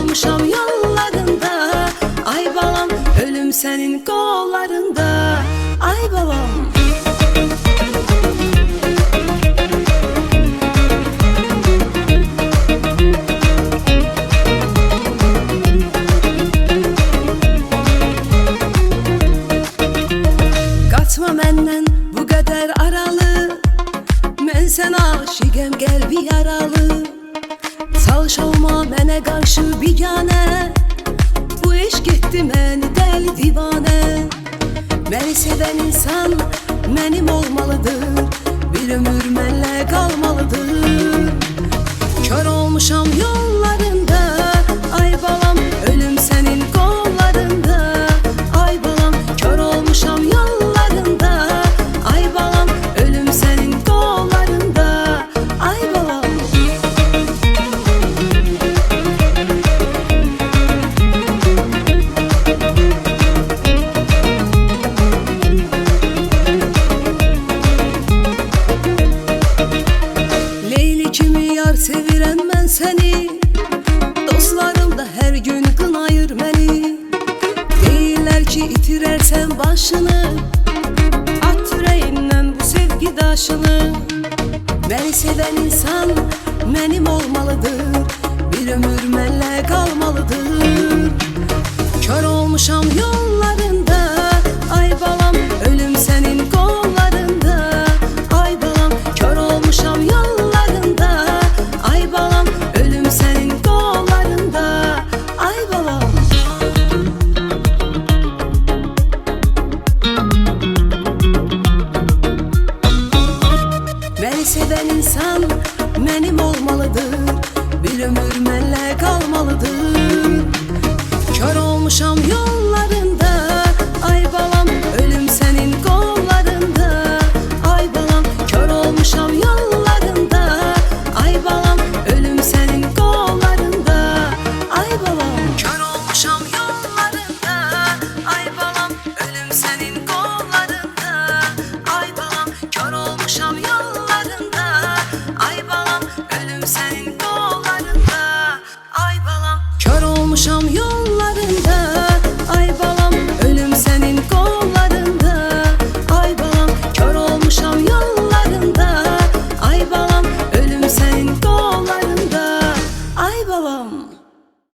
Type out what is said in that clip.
olmuşam yollarında. Ay balam, ölüm senin kollarında. Ay balam. Kaçma menden bu kadar aralı, mən sənə aşiqəm, qəlbi yaralı. Çalış olma mənə qarşı biganə, bu eşq etdi məni dəli divanə. Məni sevən insan mənim olmalıdır, bir ömür mənlə qalmalıdır. Kör olmuşam yollarında, ay balam, ölüm sənin qollarında. Ay balam, kör olmuşam yollarında. Ay balam, ölüm sənin qollarında. Ay balam. Leyli kimi yar sevirəm mən səni, dostlarım da hər gün qınayır məni. Deyirlər ki itirərsən başını, at ürəyindən bu sevgi daşını. Məni sevən insan mənim olmalıdır, bir ömür mənlə qalmalıdır. Kör olmuşam yollarında, ay balam, ölüm sənin qollarında. Ay balam, kör olmuşam yollarında. Ay balam, ölüm sənin qollarında. Ay balam. Məni sevən insan mənim olmalıdır, bir ömür mənlə qalmalıdır. Kör olmuşam yolları